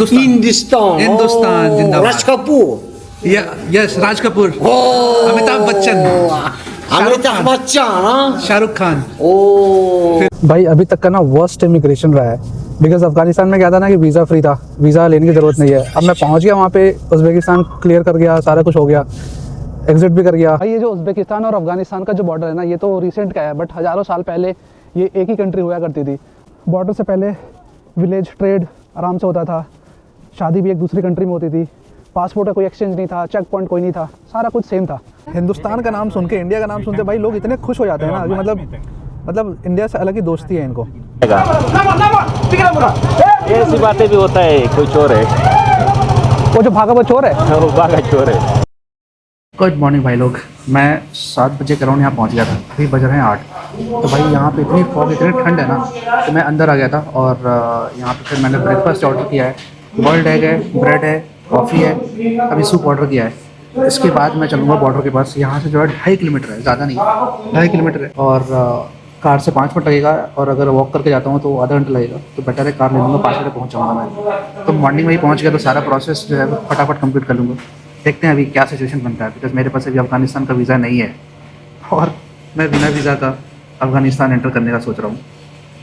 हिंदुस्तान जिंदाबाद। राज कपूर, यस राज कपूर, अमिताभ बच्चन, अमिताभ बच्चन, शाहरुख खान। ओ भाई अभी तक का ना वर्स्ट इमिग्रेशन रहा है, बिकॉज अफगानिस्तान में क्या था ना कि वीज़ा फ्री था, वीज़ा लेने की ज़रूरत नहीं है। अब मैं पहुंच गया वहाँ पे, उज़्बेकिस्तान क्लियर कर गया, सारा कुछ हो गया, एग्जिट भी कर गया। भाई ये जो उज़्बेकिस्तान और अफगानिस्तान का जो बॉर्डर है ना, ये तो रिसेंट का है, बट हज़ारों साल पहले ये एक ही कंट्री हुआ करती थी। बॉर्डर से पहले विलेज ट्रेड आराम से होता था, शादी भी एक दूसरी कंट्री में होती थी, पासपोर्ट का कोई एक्सचेंज नहीं था, चेक पॉइंट कोई नहीं था, सारा कुछ सेम था। हिंदुस्तान का नाम सुन के, इंडिया का नाम सुनते भाई लोग इतने खुश हो जाते हैं ना कि मतलब इंडिया से अलग ही दोस्ती है इनको। ऐसी बातें भी होता है, कोई चोर है, वो जो भागा वो चोर है, वो भागा चोर है। गुड मॉर्निंग भाई लोग, मैं 7 बजे अराउंड यहाँ पहुँच गया था, अभी बज रहे हैं 8। तो भाई यहाँ पे इतनी फॉग, इतनी ठंड है ना, तो मैं अंदर आ गया था और यहाँ पे फिर मैंने ब्रेकफास्ट ऑर्डर किया है, बॉइल्ड एग है, ब्रेड है, कॉफ़ी है, अभी सूप ऑर्डर किया है। इसके बाद मैं चलूँगा बॉर्डर के पास, यहाँ से जो है 2.5 किलोमीटर है, ज़्यादा नहीं, 2.5 किलोमीटर है, और कार से 5 मिनट लगेगा, और अगर वॉक करके जाता हूँ तो आधा घंटा लगेगा, तो बेटर है कार ले लूँगा, 5 मिनट पहुँच जाऊँगा मैं। तो मॉर्निंग में ही पहुँच गया तो सारा प्रोसेस जो है फटाफट कंप्लीट कर लूँगा। देखते हैं अभी क्या सिचुएशन बनता है, बिकॉज मेरे पास अभी अफगानिस्तान का वीज़ा नहीं है और मैं बिना वीज़ा का अफगानिस्तान एंटर करने का सोच रहा हूँ।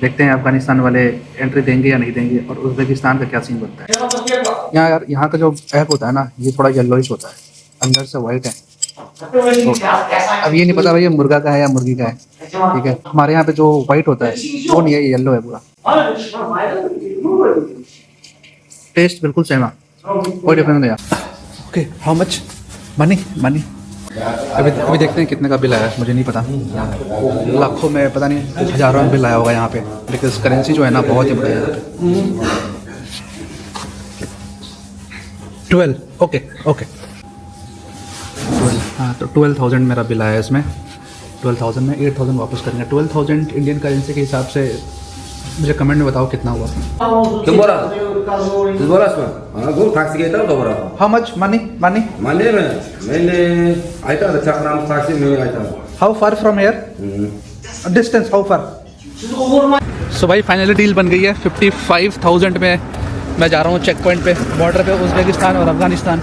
देखते हैं अफगानिस्तान वाले एंट्री देंगे या नहीं देंगे, और उज़्बेकिस्तान का क्या सीन बनता है। यहाँ यार, यहाँ का जो ऐप होता है ना, ये थोड़ा येलोइश होता है, अंदर से वाइट है। तो अब ये नहीं पता भाई ये मुर्गा का है या मुर्गी का है, ठीक है। हमारे यहाँ पे जो वाइट होता है वो नहीं है, ये येलो है पूरा। टेस्ट बिल्कुल सेम है, कोई डिफरेंस नहीं है। Okay, how much money money अभी देखते हैं कितने का बिल आया है, मुझे नहीं पता, लाखों में पता नहीं, हज़ारों में बिल आया होगा यहाँ पे, बिकॉज करेंसी जो है ना बहुत ही बड़ा है यहाँ पे। 12 ओके 12, हाँ, तो 12,000 मेरा बिल आया है इसमें। 12,000 में 8,000 वापस करेंगे। 12,000 इंडियन करेंसी के हिसाब से मुझे कमेंट में बताओ कितना हुआ। How much money money how far from here, distance how far. So भाई फाइनली डील बन गई है। 55,000 में मैं जा रहा हूँ चेक पॉइंट पे, बॉर्डर पे, उज़्बेकिस्तान और अफगानिस्तान।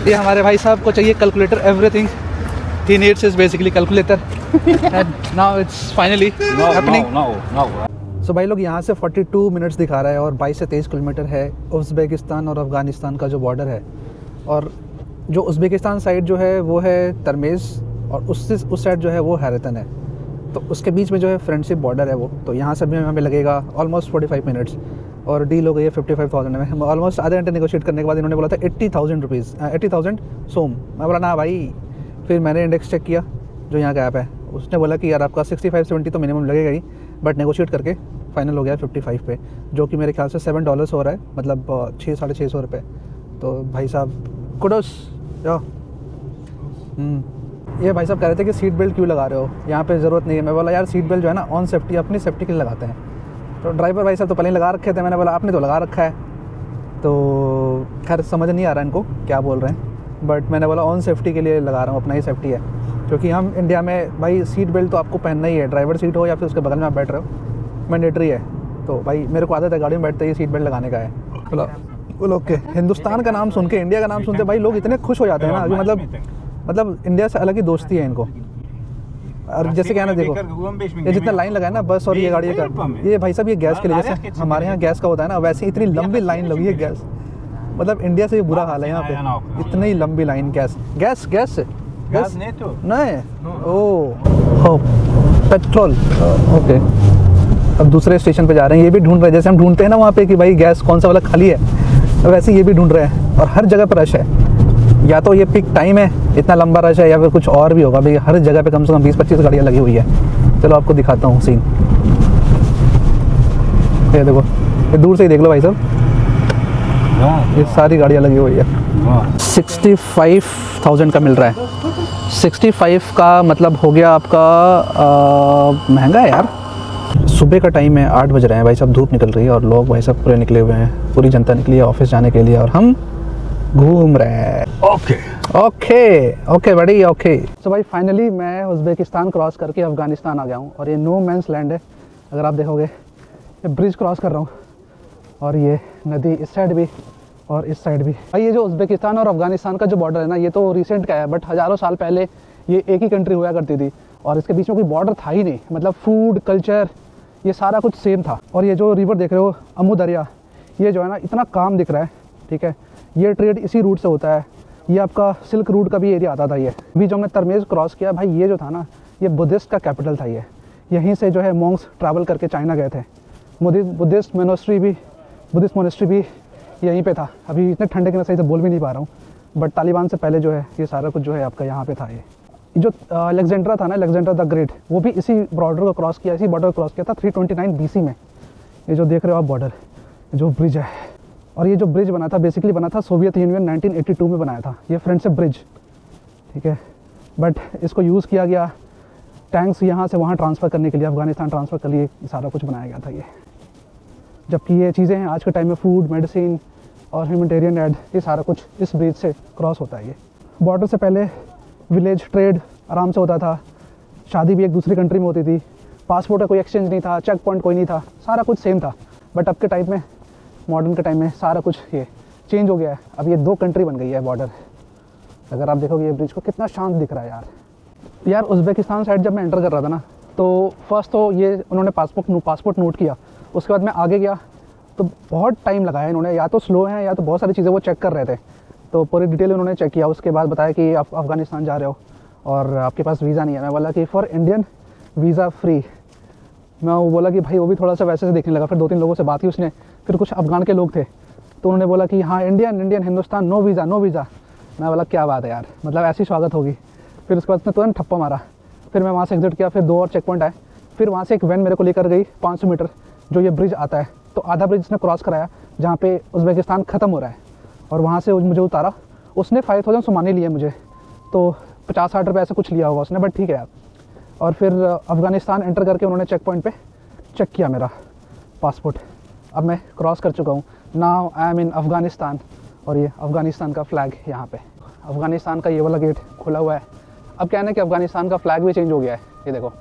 ये हमारे भाई साहब को चाहिए calculator, everything he needs is basically calculator and now it's finally happening. So भाई लोग यहाँ से 42 मिनट्स दिखा रहा है और 22 से 23 किलोमीटर है उज़्बेकिस्तान और अफ़गानिस्तान का जो बॉर्डर है। और जो उज़्बेकिस्तान साइड जो है वो है तरमेज़, और उस साइड जो है वो हैरतन है, तो उसके बीच में जो है फ्रेंडशिप बॉर्डर है वो। तो यहाँ से भी हमें लगेगा ऑलमोस्ट 45 मिनट्स, और डील हो गई है 55,000 में। ऑलमोस्ट आधे घंटे नेगोशिएट करने के बाद इन्होंने बोला था 80,000 रुपीज़, 80,000 सोम। मैं बोला ना भाई, फिर मैंने इंडेक्स चेक किया जो यहाँ का ऐप है, उसने बोला कि यार आपका 65-70 तो मिनिमम लगेगा ही, बट नेगोशिएट करके फाइनल हो गया 55 पे, जो कि मेरे ख्याल से $7 हो रहा है, मतलब 600-650 रुपये। तो भाई साहब कुडोस। ये भाई साहब कह रहे थे कि सीट बेल्ट क्यों लगा रहे हो, यहाँ पे ज़रूरत नहीं है। मैं बोला यार सीट बेल्ट जो है ना ऑन सेफ्टी, अपनी सेफ्टी के लिए लगाते हैं। तो ड्राइवर भाई साहब तो पहले लगा रखे थे, मैंने बोला आपने तो लगा रखा है, तो खैर समझ नहीं आ रहा इनको क्या बोल रहे हैं, बट मैंने बोला ऑन सेफ्टी के लिए लगा रहा हूँ, अपना ही सेफ्टी है। क्योंकि हम इंडिया में भाई सीट बेल्ट तो आपको पहनना ही है, ड्राइवर सीट हो या फिर उसके बगल में आप बैठ रहे हो, मैंडेटरी है। तो भाई मेरे को आदत है गाड़ी में बैठते ही सीट बेल्ट लगाने का है। बोलो ओके। हिंदुस्तान का नाम सुन के, इंडिया का नाम सुनते भाई लोग इतने खुश हो जाते हैं ना कि मतलब इंडिया से अलग ही दोस्ती है इनको। और जैसे क्या ना, देखो ये जितना लाइन लगा है ना बस और ये गाड़ी का, ये भाई साहब ये गैस के लिए, जैसे हमारे यहाँ गैस का होता है ना, वैसे इतनी लंबी लाइन लगी है गैस, मतलब इंडिया से ये बुरा हाल है यहाँ पे, इतनी लंबी लाइन। गैस नहीं, ओ पेट्रोल, ओके। अब दूसरे स्टेशन पे जा रहे हैं, ये भी ढूंढ रहे हैं, जैसे हम ढूंढते हैं ना वहाँ पे कि भाई गैस कौन सा वाला खाली है, वैसे ये भी ढूंढ रहे हैं। और हर जगह पर रश है, या तो ये पिक टाइम है इतना लंबा रश है, या फिर कुछ और भी होगा भाई। हर जगह पे कम से कम 20-25 गाड़ियाँ लगी हुई है। चलो आपको दिखाता हूँ सीन, ये देखो, ये दूर से ही देख लो भाई साहब, ये सारी गाड़ियाँ लगी हुई है। 65,000 का मिल रहा है। 65 का मतलब हो गया आपका महंगा है यार। सुबह का टाइम है, 8 बज रहे हैं भाई साहब, धूप निकल रही है और लोग भाई साहब पूरे निकले हुए हैं, पूरी जनता निकली है ऑफिस जाने के लिए, और हम घूम रहे हैं। ओके बड़ी ओके। तो भाई फाइनली मैं उज़्बेकिस्तान क्रॉस करके अफ़गानिस्तान आ गया हूँ, और ये नो मैंस लैंड है। अगर आप देखोगे ये ब्रिज क्रॉस कर रहा हूँ, और ये नदी इस साइड भी और इस साइड भी भाई। ये जो उज़्बेकिस्तान और अफ़गानिस्तान का जो बॉर्डर है ना, ये तो रिसेंट का है, बट हज़ारों साल पहले ये एक ही कंट्री हुआ करती थी और इसके बीच में कोई बॉर्डर था ही नहीं। मतलब फूड, कल्चर, ये सारा कुछ सेम था। और ये जो रिवर देख रहे हो अमू दरिया, ये जो है ना इतना काम दिख रहा है, ठीक है, ये ट्रेड इसी रूट से होता है। ये आपका सिल्क रूट का भी एरिया आता था। ये भी जो हमने तरमेज़ क्रॉस किया भाई, ये जो था ना, ये बुद्धिस्ट का कैपिटल था। ये यहीं से जो है मॉन्क्स ट्रैवल करके चाइना गए थे। बुद्धिस्ट मोनेस्ट्री भी यहीं पे था। अभी इतने ठंडे के मैं सही से बोल भी नहीं पा रहा हूँ, बट तालिबान से पहले जो है ये सारा कुछ जो है आपका यहाँ पे था। ये जो अलेक्जेंड्रा था ना, अलेक्जेंड्रा द ग्रेट, वो भी इसी बॉर्डर को क्रॉस किया, इसी बॉर्डर को क्रॉस किया था 329 BC में। ये जो देख रहे हो आप बॉर्डर, जो ब्रिज है, और ये जो ब्रिज बना था बेसिकली बना था सोवियत यूनियन 1982 में बनाया था, ये फ्रेंडशिप ब्रिज, ठीक है। बट इसको यूज़ किया गया टैंक्स यहाँ से वहाँ ट्रांसफ़र करने के लिए, अफ़गानिस्तान ट्रांसफ़र के लिए सारा कुछ बनाया गया था ये। जबकि ये चीज़ें हैं आज के टाइम में, फूड, मेडिसिन और ह्यूमैनिटेरियन एड, ये सारा कुछ इस ब्रिज से क्रॉस होता है। ये बॉर्डर से पहले विलेज ट्रेड आराम से होता था, शादी भी एक दूसरी कंट्री में होती थी, पासपोर्ट का कोई एक्सचेंज नहीं था, चेक पॉइंट कोई नहीं था, सारा कुछ सेम था। बट अब के टाइम में, मॉडर्न के टाइम में सारा कुछ ये चेंज हो गया है। अब ये 2 कंट्री बन गई है बॉर्डर। अगर आप देखोगे ये ब्रिज को, कितना शांत दिख रहा है यार। उज़्बेकिस्तान साइड जब मैं एंटर कर रहा था ना, तो फर्स्ट तो ये उन्होंने पासपोर्ट नोट किया, उसके बाद मैं आगे गया तो बहुत टाइम लगाया इन्होंने, या तो स्लो हैं या तो बहुत सारी चीज़ें वो चेक कर रहे थे। तो पूरी डिटेल उन्होंने चेक किया, उसके बाद बताया कि आप अफ़गानिस्तान जा रहे हो और आपके पास वीज़ा नहीं है। मैं बोला कि फॉर इंडियन वीज़ा फ्री। मैं वो बोला कि भाई वो भी थोड़ा सा वैसे से देखने लगा। फिर 2-3 लोगों से बात की उसने, फिर कुछ अफ़गान के लोग थे तो उन्होंने बोला कि हाँ इंडियन हिंदुस्तान, नो वीज़ा। मैं बोला क्या बात है यार, मतलब ऐसी स्वागत होगी। फिर उसके बाद उसने तुरंत ठप्पा मारा। फिर मैं वहाँ से एग्जिट किया, फिर 2 और चेक पॉइंट आए। फिर वहाँ से एक वैन मेरे को लेकर गई 500 मीटर, जो ये ब्रिज आता है। तो आधा ब्रिज उसने क्रॉस कराया जहाँ पे उज़्बेकिस्तान ख़त्म हो रहा है, और वहाँ से मुझे उतारा। उसने 5000 सोमानी लिए मुझे, तो 50-60 रुपये ऐसे कुछ लिया होगा उसने, बट ठीक है यार। और फिर अफ़गानिस्तान एंटर करके उन्होंने चेक पॉइंट पे चेक किया मेरा पासपोर्ट। अब मैं क्रॉस कर चुका हूँ। नाउ आई एम इन अफ़गानिस्तान, और ये अफ़गानिस्तान का फ़्लैग यहाँ पे, अफ़गानिस्तान का ये वाला गेट खुला हुआ है। अब क्या है ना कि अफ़गानिस्तान का फ़्लैग भी चेंज हो गया है, ये देखो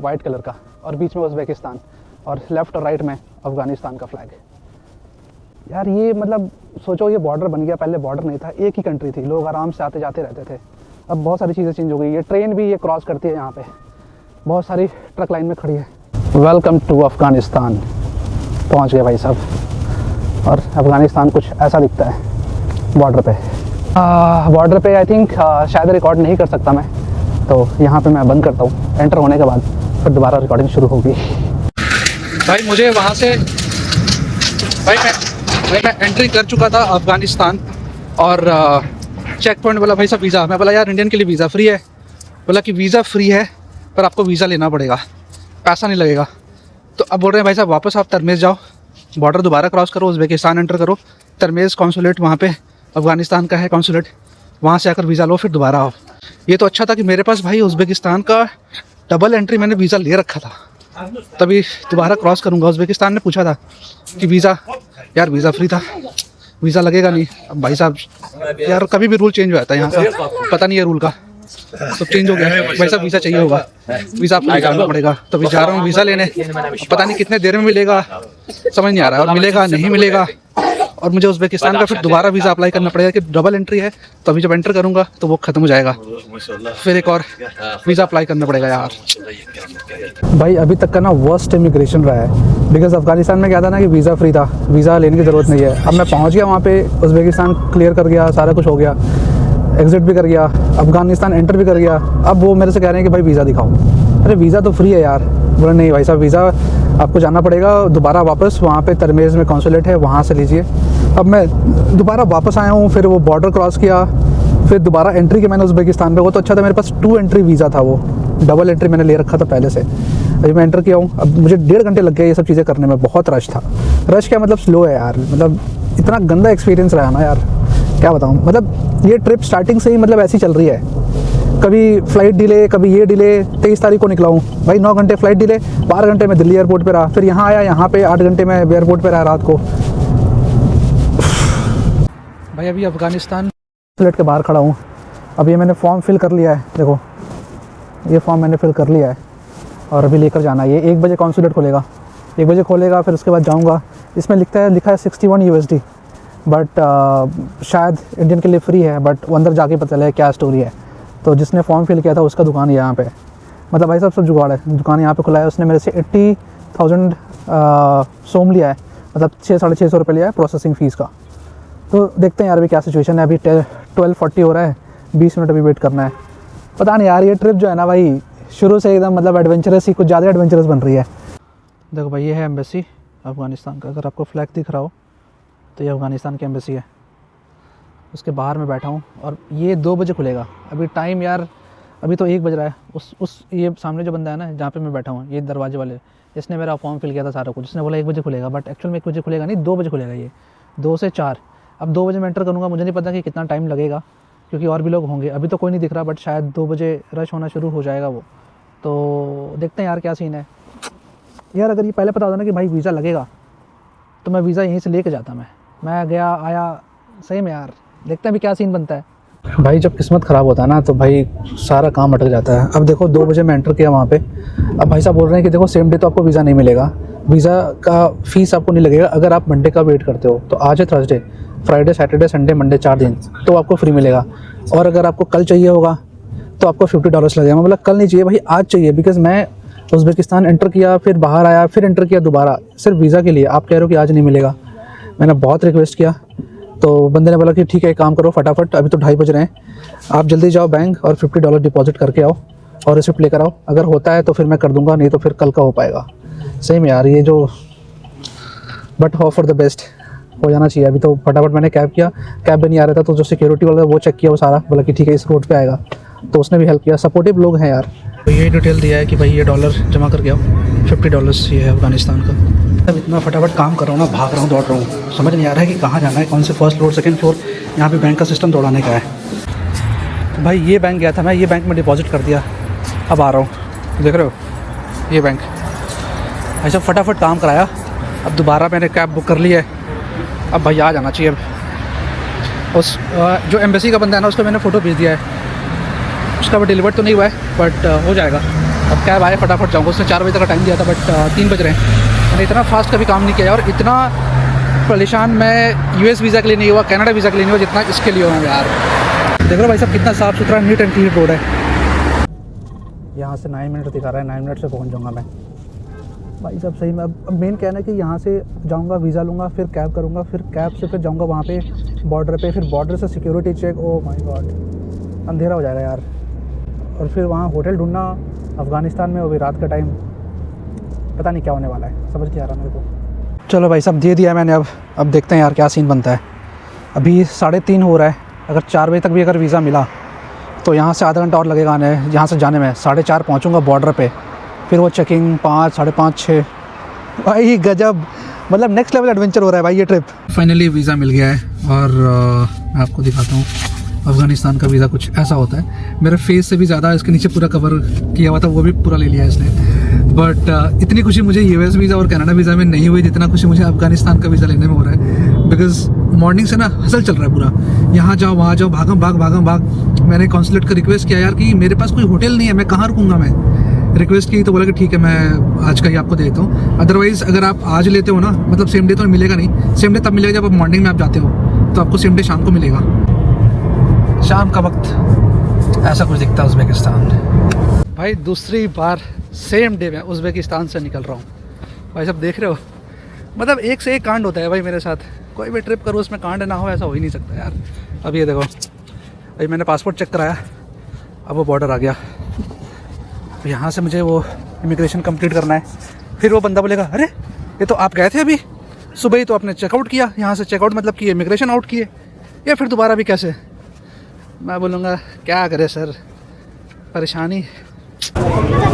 वाइट कलर का, और बीच में उज़्बेकिस्तान, और लेफ़्ट और राइट में अफ़गानिस्तान का फ़्लैग। यार ये मतलब सोचो, ये बॉर्डर बन गया, पहले बॉर्डर नहीं था, एक ही कंट्री थी, लोग आराम से आते जाते रहते थे। अब बहुत सारी चीज़ें चेंज हो गई। ये ट्रेन भी ये क्रॉस करती है यहाँ पे, बहुत सारी ट्रक लाइन में खड़ी है। वेलकम टू अफ़गानिस्तान, पहुँच गए भाई साहब। और अफ़गानिस्तान कुछ ऐसा दिखता है बॉर्डर पे। बॉर्डर पे आई थिंक शायद रिकॉर्ड नहीं कर सकता मैं, तो यहाँ पे मैं बंद करता हूँ। एंटर होने के बाद फिर दोबारा रिकॉर्डिंग शुरू होगी। भाई मुझे वहाँ से भाई मैं एंट्री कर चुका था अफ़गानिस्तान, और चेक पॉइंट बोला भाई साहब वीज़ा। मैं बोला यार इंडियन के लिए वीज़ा फ्री है। बोला कि वीज़ा फ्री है पर आपको वीज़ा लेना पड़ेगा, पैसा नहीं लगेगा। तो अब बोल रहे हैं भाई साहब वापस आप तरमेज़ जाओ, बॉर्डर दोबारा क्रॉस करो, उज़्बेकिस्तान एंटर करो, तरमेज़ कॉन्सुलेट वहाँ पे अफ़गानिस्तान का है कॉन्सुलेट, वहाँ से आकर वीज़ा लो, फिर दोबारा आओ। ये तो अच्छा था कि मेरे पास भाई उज़्बेकिस्तान का डबल एंट्री मैंने वीज़ा ले रखा था, तभी दोबारा क्रॉस करूँगा। उज़्बेकिस्तान ने पूछा था कि वीज़ा, यार वीज़ा फ्री था, वीज़ा लगेगा नहीं। अब भाई साहब यार कभी भी रूल चेंज हो जाता है यहाँ का, पता नहीं है रूल का, सब चेंज हो गया है। भाई साहब वीज़ा चाहिए होगा, वीज़ा आपको निकालना पड़ेगा। तो अभी जा रहा हूँ वीज़ा लेने, पता नहीं कितने देर में मिलेगा, समझ नहीं आ रहा है, और मिलेगा नहीं मिलेगा। और मुझे उज़्बेकिस्तान का फिर दोबारा वीज़ा अप्लाई करना पड़ेगा कि डबल एंट्री है, तो अभी जब एंटर करूँगा तो वो ख़त्म हो जाएगा, फिर एक और वीज़ा अप्लाई करना पड़ेगा यार। भाई अभी तक का ना वर्स्ट इमिग्रेशन रहा है, बिकॉज अफ़गानिस्तान में क्या था ना कि वीज़ा फ्री था, वीज़ा लेने की ज़रूरत नहीं है। अब मैं पहुँच गया वहाँ पे, उज़्बेकिस्तान क्लियर कर गया, सारा कुछ हो गया, एग्ज़िट भी कर गया, अफ़गानिस्तान एंटर भी कर गया। अब वो मेरे से कह रहे हैं कि भाई वीज़ा दिखाओ। अरे वीज़ा तो फ्री है यार। बोले नहीं भाई साहब, वीज़ा आपको जाना पड़ेगा दोबारा वापस, वहाँ पे तरमेज़ में कॉन्सुलेट है, वहाँ से लीजिए। अब मैं दोबारा वापस आया हूँ, फिर वो बॉर्डर क्रॉस किया, फिर दोबारा एंट्री किया मैंने उज़्बेकिस्तान पे। वो तो अच्छा था, मेरे पास 2 एंट्री वीज़ा था, वो डबल एंट्री मैंने ले रखा था पहले से। अभी मैं एंटर किया हूँ, अब मुझे 1.5 घंटे लग गए ये सब चीज़ें करने में। बहुत रश था। रश क्या मतलब स्लो है यार, मतलब इतना गंदा एक्सपीरियंस रहा ना यार, क्या बताऊँ। मतलब ये ट्रिप स्टार्टिंग से ही मतलब ऐसी चल रही है, कभी फ़्लाइट डिले, कभी ये डिले। 23 तारीख को निकला हूँ भाई, 9 घंटे फ़्लाइट डिले, 12 घंटे में दिल्ली एयरपोर्ट पे रहा, फिर यहाँ आया, यहाँ पे 8 घंटे में एयरपोर्ट पे रहा रात को। भाई अभी अफ़गानिस्तान कॉन्सुलेट के बाहर खड़ा हूँ। अब ये मैंने फॉर्म फिल कर लिया है, देखो ये फॉर्म मैंने फिल कर लिया है, और अभी लेकर जाना है। ये 1 बजे कॉन्सुलेट खोलेगा, 1 बजे खोलेगा, फिर उसके बाद जाऊँगा। इसमें लिखा है 61 USD, बट शायद इंडियन के लिए फ्री है, बट वो अंदर जाके पता चले क्या स्टोरी है। तो जिसने फॉर्म फिल किया था उसका दुकान यहाँ पे, मतलब भाई साहब सब जुगाड़ है, दुकान यहाँ पे खुला है। उसने मेरे से 80,000 सोम लिया है, मतलब 600-650 रुपये लिया है प्रोसेसिंग फ़ीस का। तो देखते हैं यार अभी क्या सिचुएशन है। अभी 12:40 हो रहा है, 20 मिनट अभी वेट करना है। पता नहीं यार, ये ट्रिप जो है ना भाई शुरू से एकदम मतलब एडवेंचरस ही, कुछ ज़्यादा एडवेंचरस बन रही है। देखो भाई ये है एम्बेसी अफ़गानिस्तान का, अगर आपको फ्लैग दिख रहा हो तो ये अफ़गानिस्तान की एम्बेसी है। उसके बाहर मैं बैठा हूँ और ये 2 बजे खुलेगा। अभी टाइम यार अभी तो 1 बज रहा है। उस ये सामने जो बंदा है ना जहाँ पे मैं बैठा हूँ, ये दरवाजे वाले, इसने मेरा फॉर्म फिल किया था सारा कुछ। इसने बोला 1 बजे खुलेगा, बट एक्चुअल में 1 बजे खुलेगा नहीं, 2 बजे खुलेगा ये, 2 से 4। अब 2 बजे मैं एंटर करूँगा, मुझे नहीं पता कि कितना टाइम लगेगा क्योंकि और भी लोग होंगे। अभी तो कोई नहीं दिख रहा, बट शायद 2 बजे रश होना शुरू हो जाएगा वो। तो देखते हैं यार क्या सीन है। यार अगर ये पहले पता होता ना कि भाई वीज़ा लगेगा तो मैं वीज़ा यहीं से लेके जाता। मैं गया आया सही में यार। देखते हैं अभी क्या सीन बनता है। भाई जब किस्मत ख़राब होता है ना तो भाई सारा काम अटक जाता है। अब देखो 2 बजे मैं एंटर किया वहाँ पे। अब भाई साहब बोल रहे हैं कि देखो सेम डे तो आपको वीज़ा नहीं मिलेगा, वीज़ा का फ़ीस आपको नहीं लगेगा अगर आप मंडे का वेट करते हो। तो आज है Thursday, Friday, Saturday, Sunday, Monday 4 दिन तो आपको फ्री मिलेगा। और अगर आपको कल चाहिए होगा तो आपको $50 लगेगा। मैं बोला कल नहीं चाहिए भाई, आज चाहिए, बिकॉज़ मैं उज़्बेकिस्तान एंटर किया, फिर बाहर आया, फिर एंटर किया दोबारा सिर्फ वीज़ा के लिए। आप कह रहे हो कि आज नहीं मिलेगा। मैंने बहुत रिक्वेस्ट किया तो बंदे ने बोला कि ठीक है एक काम करो फटाफट, अभी तो 2:30 बज रहे हैं, आप जल्दी जाओ बैंक और $50 डिपॉजिट करके आओ और रिसिप्ट लेकर आओ। अगर होता है तो फिर मैं कर दूंगा, नहीं तो फिर कल का हो पाएगा। सही में यार ये जो, but hope for the best, हो जाना चाहिए। अभी तो फटाफट मैंने कैब किया, कैब भी नहीं आ रहा था तो जो सिक्योरिटी वाला वो चेक किया वो सारा, बोला कि ठीक है इस रोड पे आएगा, तो उसने भी हेल्प किया। सपोर्टिव लोग हैं यार। तो ये डिटेल दिया है कि भाई ये डॉलर जमा करके आओ, $50 ये है अफ़गानिस्तान का। अब इतना फटाफट काम कर रहा हूँ ना, भाग रहा हूँ, दौड़ रहा हूँ, समझ नहीं आ रहा है कि कहाँ जाना है, कौन से फर्स्ट फ्लोर सेकंड फ्लोर। यहाँ पे बैंक का सिस्टम दौड़ाने का है। तो भाई ये बैंक गया था मैं, ये बैंक में डिपॉजिट कर दिया, अब आ रहा हूँ, देख रहे हो ये बैंक। ऐसा फटाफट काम कराया, अब दोबारा मैंने कैब बुक कर ली है, अब भाई आ जाना चाहिए। अब उस जो एम्बेसी का बंदा है ना उसको मैंने फ़ोटो भेज दिया है, उसका वो डिलीवर तो नहीं हुआ है बट हो जाएगा। अब कैब आए फटाफट जाऊँगा। उसने 4 बजे तक का टाइम दिया था बट 3 बज रहे हैं। मैंने इतना फास्ट कभी काम नहीं किया और इतना परेशान मैं यूएस वीज़ा के लिए नहीं हुआ, कनाडा वीज़ा के लिए नहीं हुआ जितना इसके लिए हुआ यार। देख रहे हो भाई साहब कितना साफ़ सुथरा नीट एंड क्लीन रोड है। यहाँ से 9 मिनट दिखा रहा है, 9 मिनट से पहुँच जाऊँगा मैं भाई साहब सही में। अब मेन कहना है कि यहाँ से जाऊँगा, वीज़ा लूँगा, फिर कैब करूँगा, फिर कैब से फिर जाऊँगा वहाँ पे बॉर्डर पे, फिर बॉर्डर से security check. Oh my God, अंधेरा हो जाएगा यार। और फिर वहाँ होटल ढूंढना अफ़गानिस्तान में, वो भी रात का टाइम, पता नहीं क्या होने वाला है, समझ नहीं आ रहा मेरे को। चलो भाई साहब दे दिया मैंने, अब देखते हैं यार क्या सीन बनता है। अभी 3:30 हो रहा है, अगर 4 बजे तक भी अगर वीज़ा मिला तो यहाँ से आधा घंटा और लगेगा आने, यहाँ से जाने में। 4:30 पहुँचूँगा बॉर्डर पे, फिर वो चेकिंग 5, 5:30, 6। भाई गजब, मतलब नेक्स्ट लेवल एडवेंचर हो रहा है भाई ये ट्रिप। फाइनली वीज़ा मिल गया है और मैं आपको दिखाता हूँ अफ़गानिस्तान का वीज़ा कुछ ऐसा होता है। मेरे फेस से भी ज़्यादा इसके नीचे पूरा कवर किया हुआ था, वो भी पूरा ले लिया इसने। बट इतनी खुशी मुझे यूएस वीज़ा और कनाडा वीज़ा में नहीं हुई जितना खुशी मुझे अफ़गानिस्तान का वीज़ा लेने में हो रहा है। बिकॉज़ मॉर्निंग से ना हसल चल रहा है पूरा, यहाँ जाओ वहाँ जाओ, भागम भाग। मैंने कॉन्सुलेट को रिक्वेस्ट किया यार कि मेरे पास कोई होटल नहीं है, मैं कहाँ रुकूँगा। मैं रिक्वेस्ट की तो बोला कि ठीक है मैं आज का ही आपको दे देता हूँ। अदरवाइज़ अगर आप आज लेते हो ना, मतलब सेम डे तो मिलेगा नहीं, सेम डे तब मिलेगा जब आप मॉर्निंग में आप जाते हो, तो आपको सेम डे शाम को मिलेगा। शाम का वक्त ऐसा कुछ दिखता है उज़्बेकिस्तान। भाई दूसरी बार सेम डे में उज़्बेकिस्तान से निकल रहा हूँ। भाई सब देख रहे हो, मतलब एक से एक कांड होता है भाई मेरे साथ। कोई भी ट्रिप करो उसमें कांड ना हो, ऐसा हो ही नहीं सकता यार। अब ये देखो, अभी मैंने पासपोर्ट चेक कराया, अब वो बॉर्डर आ गया। यहाँ से मुझे वो इमिग्रेशन कंप्लीट करना है। फिर वो बंदा बोलेगा अरे ये तो आप गए थे अभी सुबह ही, तो आपने चेकआउट किया, यहाँ से चेकआउट मतलब कि इमिग्रेशन आउट किए, या फिर दोबारा भी कैसे। मैं बोलूँगा क्या करे सर, परेशानी।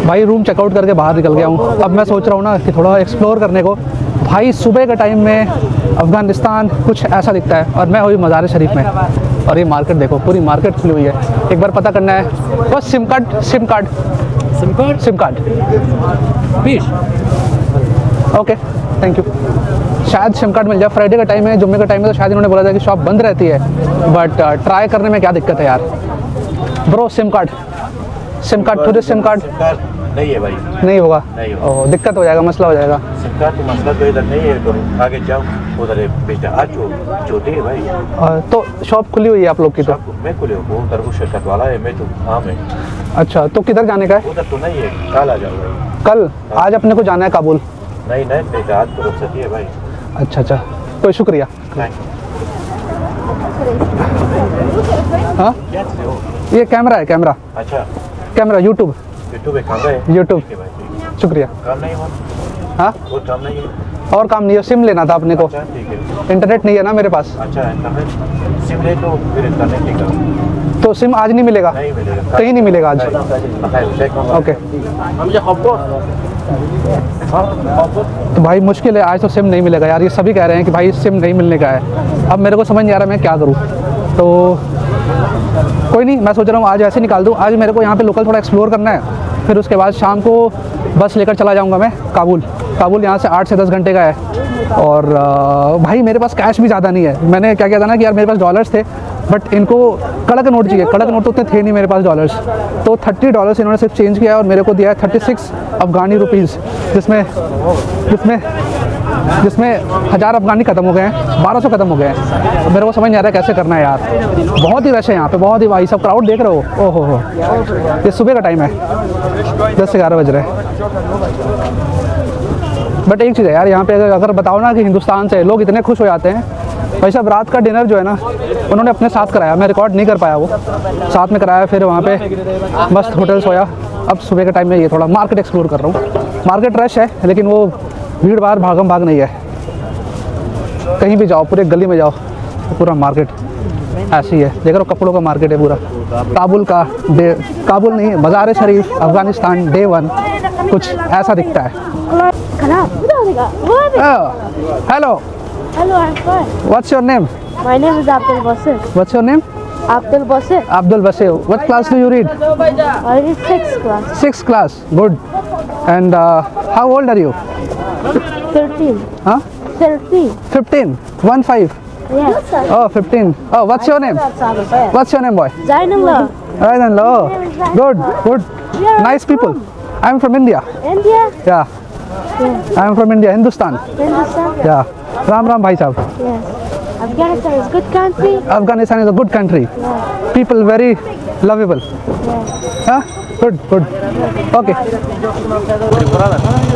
भाई रूम चेकआउट करके बाहर निकल गया हूँ। अब मैं सोच रहा हूँ ना कि थोड़ा एक्सप्लोर करने को। भाई सुबह के टाइम में अफ़गानिस्तान कुछ ऐसा दिखता है, और मैं हुई मज़ार शरीफ में, और ये मार्केट देखो, पूरी मार्केट खुली हुई है। एक बार पता करना है बस। SIM card okay thank you. शायद सिम कार्ड मिल जाए। फ्राइडे का टाइम है, जुम्मे का टाइम है, तो शायद इन्होंने बोला था कि शॉप बंद रहती है, बट ट्राई करने में क्या दिक्कत है यार। Bro SIM card tourist SIM card नहीं है भाई, नहीं होगा? नहीं होगा। ओह, दिक्कत हो जाएगा, मसला हो जाएगा। सिम कार्ड तो मसला तो इधर नहीं है, तो आगे जाओ उधर बेटा आज छोटे है भाई। तो शॉप खुली हुई है आप लोग की? तो सब मैं खुले वो उधर वो शरकत वाला है, मैं तो हाँ मैं अच्छा, तो किधर जाने का है? उधर तो नहीं है, कल आ जाओ भाई। कल? आज अपने को जाना है काबुल? नहीं नहीं बेटा आज तो रुखसत ही है भाई। अच्छा अच्छा, कोई शुक्रिया। नहीं हाँ, क्या चीज़ हो? ये कैमरा है, कैमरा अच्छा कैमरा, यूट्यूब यूट्यूब पे काम है? यूट्यूब। ठीक है भाई, ठीक है। शुक्रिया। काम नहीं हुआ? हाँ, वो काम नहीं है? और काम नहीं है, सिम लेना था अपने को। अच्छा ठीक है। इंटरनेट नहीं है ना मेरे पास। अच्छा इंटरनेट सिम ले तो फिर इंटरनेट नहीं करो। तो सिम आज नहीं मिलेगा? नहीं मिलेगा, कहीं नहीं मिलेगा आज? ओके। तो भाई मुश्किल है, आज तो सिम नहीं मिलेगा यार। ये सभी कह रहे हैं कि भाई सिम नहीं मिलने का है। अब मेरे को समझ नहीं आ रहा मैं क्या करूँ। तो कोई नहीं, मैं सोच रहा हूँ आज ऐसे निकाल दूँ। आज मेरे को यहाँ पे लोकल थोड़ा एक्सप्लोर करना है, फिर उसके बाद शाम को बस लेकर चला जाऊँगा मैं काबुल। काबुल यहाँ से 8 से 10 घंटे का है। और भाई मेरे पास कैश भी ज़्यादा नहीं है। मैंने क्या किया था ना कि यार मेरे पास डॉलर्स थे, बट इनको कड़क नोट चाहिए। कड़क नोट तो उतने थे नहीं मेरे पास डॉलर्स। तो $30 इन्होंने सिर्फ चेंज किया है और मेरे को दिया है 36 अफ़गानी रुपीज़, जिसमें 1000 अफ़गानी ख़त्म हो गए हैं, 1200 ख़त्म हो गए हैं। तो मेरे को समझ नहीं आ रहा है कैसे करना है यार। बहुत ही रश है यहाँ पे, बहुत ही। भाई सब क्राउड देख रहे हो? ओहो हो, ये सुबह का टाइम है, 10 से 11 बज रहे हैं। बट एक चीज़ है यार, यहाँ पे अगर बताओ ना कि हिंदुस्तान से लोग इतने खुश हो जाते हैं। भाई साहब रात का डिनर जो है ना, उन्होंने अपने साथ कराया, मैं रिकॉर्ड नहीं कर पाया, वो साथ में कराया। फिर वहाँ पे मस्त होटल सोया। अब सुबह के टाइम में ये थोड़ा मार्केट एक्सप्लोर कर रहा हूँ। मार्केट रश है, लेकिन वो भीड़ भाड़ भागम भाग नहीं है। कहीं भी जाओ, पूरे गली में जाओ, पूरा मार्केट ऐसे ही है। देख रहे हो, कपड़ों का मार्केट है पूरा। काबुल का काबुल नहीं, मज़ार शरीफ अफ़गानिस्तान डे 1 कुछ ऐसा दिखता है। Hello, Hello, I'm fine. What's your name? My name is Abdul Basir. What's your name? Abdul Basir. Abdul Basir. What class do you read? I read 6th class. 6th class. Good. And how old are you? 13. Huh? 13. 15. 1-5. Yes. Oh, 15. Oh, what's your name? What's your name, boy? Zainullah. Right and low. Good. Good. Nice people. I'm from India. India. Yeah. Yes. I'm from India, Hindustan. Hindustan. Yeah. Ram Ram, bhai sahab. Yes. Afghanistan is a good country. Afghanistan is a good country. Yeah. People very lovable. Yes. Huh? Good. Good. Okay.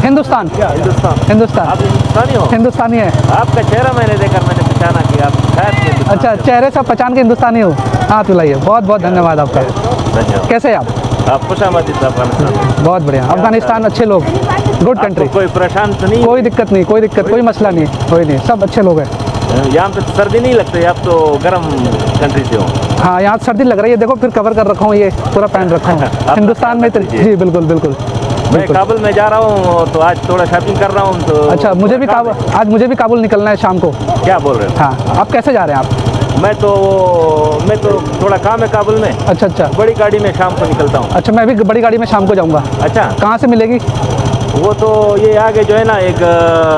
Hindustan. Hindustan. Hindustan. आप हिंदुस्तानी हो? हिंदुस्तानी है। आपका चेहरा मैंने देखकर मैंने पहचाना कि आप शायद के हिंदुस्तान अच्छा, से चेहरे से पहचान के हिंदुस्तानी हो। हाथ मिलाइए। बहुत बहुत धन्यवाद आपका। हो। धन्यवाद। कैसे हैं आप? आप खुश आमदीद अफगानिस्तान। बहुत बढ़िया। अफगानिस्तान अच्छे लोग, गुड कंट्री। आपको कोई परेशान तो नहीं? कोई दिक्कत नहीं, कोई दिक्कत, कोई मसला नहीं, कोई नहीं, सब अच्छे लोग हैं। यहाँ पे तो सर्दी नहीं लगती, आप तो गर्म कंट्री से हो। हाँ, यहाँ सर्दी लग रही है। देखो फिर कवर कर रखा हूँ, ये पूरा पहन रखा हूँ। हिंदुस्तान में जी। जी बिल्कुल बिल्कुल। मैं काबुल में जा रहा हूँ, तो आज थोड़ा शॉपिंग कर रहा हूँ। तो अच्छा, मुझे भी काबुल, आज मुझे भी काबुल निकलना है शाम को। क्या बोल रहे हो? हाँ, आप कैसे जा रहे हैं आप? मैं तो थोड़ा काम है काबुल में। अच्छा अच्छा। बड़ी गाड़ी में शाम को निकलता हूँ। अच्छा, मैं भी बड़ी गाड़ी में शाम को जाऊँगा। अच्छा, कहाँ से मिलेगी? वो तो ये आगे जो है ना एक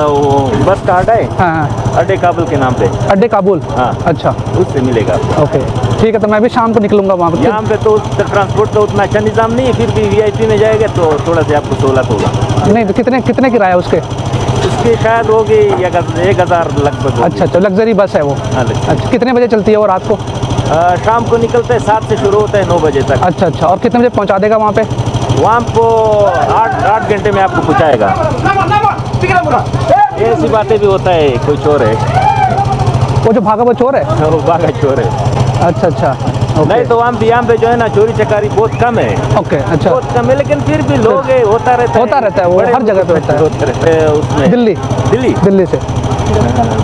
वो बस का अड्डा है, हाँ हाँ, अड्डे काबुल के नाम पे। अड्डे काबुल। हाँ। अच्छा, उससे मिलेगा। ओके ठीक है। तो मैं भी शाम को निकलूँगा वहाँ पर। यहाँ पे तो ट्रांसपोर्ट का उतना अच्छा निज़ाम नहीं है, फिर भी वीआईपी में जाएगा तो थोड़ा सा आपको सहूलत होगा। नहीं तो कितने किराया उसके? उसकी शायद होगी 1000 लगभग होगी। अच्छा अच्छा, लग्जरी बस है वो। हाँ, लगभग। अच्छा, कितने बजे चलती है वो रात को? शाम को निकलता है 7 से शुरू होता है 9 बजे तक। अच्छा अच्छा, और कितने बजे पहुंचा देगा वहाँ पे? वहाँ को 8 घंटे में आपको पहुँचाएगा। ऐसी बातें भी होता है, कोई चोर है। वो जो भागा वो चोर है? वो भागा चोर है। अच्छा अच्छा, ओके। नहीं तो यहाँ पे जो है ना चोरी चकारी बहुत कम है। ओके, अच्छा। बहुत कम है, लेकिन फिर भी लोग होता रहता है। वो बड़े हर जगह पे होता है। होते रहते हैं उसमें। दिल्ली दिल्ली से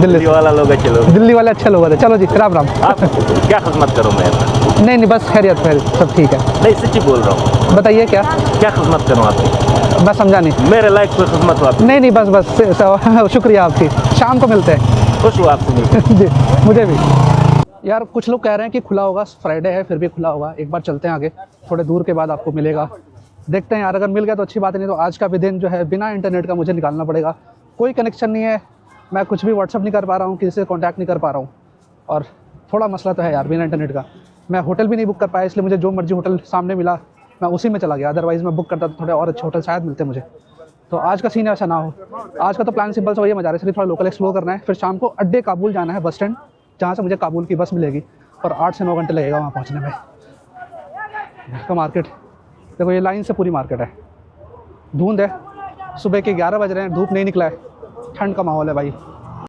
दिल्ली वाला लोग अच्छे लोग। दिल्ली वाले अच्छे लोग होते हैं। चलो जी, राम राम। आप क्या खिदमत करूँ मैं? नहीं बस खैरियत सब ठीक है। नहीं सच्ची बोल रहा हूँ। बताइए क्या खिदमत करूँ आपकी? मैं समझा नहीं। मेरे लायक कोई खिदमत हो आपकी? नहीं बस शुक्रिया आपकी। शाम को मिलते हैं। खुश हुआ आपसे मिलकर। जी, मुझे भी। यार कुछ लोग कह रहे हैं कि खुला होगा, फ्राइडे है फिर भी खुला होगा। एक बार चलते हैं आगे, थोड़े दूर के बाद आपको मिलेगा। देखते हैं यार, अगर मिल गया तो अच्छी बात है, नहीं तो आज का भी दिन जो है बिना इंटरनेट का मुझे निकालना पड़ेगा। कोई कनेक्शन नहीं है, मैं कुछ भी व्हाट्सअप नहीं कर पा रहा हूँ, किसी से कॉन्टैक्ट नहीं कर पा रहा हूँ। और थोड़ा मसला तो है यार बिना इंटरनेट का। मैं होटल भी नहीं बुक कर पाया, इसलिए मुझे जो मर्जी होटल सामने मिला मैं उसी में चला गया, अदरवाइज़ मैं बुक करता तो थोड़े और अच्छे होटल शायद मिलते मुझे। तो आज का सीन ऐसा ना हो। आज का तो प्लान सिंपल सा वही है, मैं जा रहा सिर्फ थोड़ा लोकल एक्सप्लोर करना है, फिर शाम को अड्डे काबुल जाना है, बस स्टैंड जहाँ से मुझे काबुल की बस मिलेगी, और 8 से 9 घंटे लगेगा वहाँ पहुँचने में। तो मार्केट देखो, ये लाइन से पूरी मार्केट है, धुंध है, सुबह के 11 बज रहे हैं, धूप नहीं निकला है, ठंड का माहौल है भाई।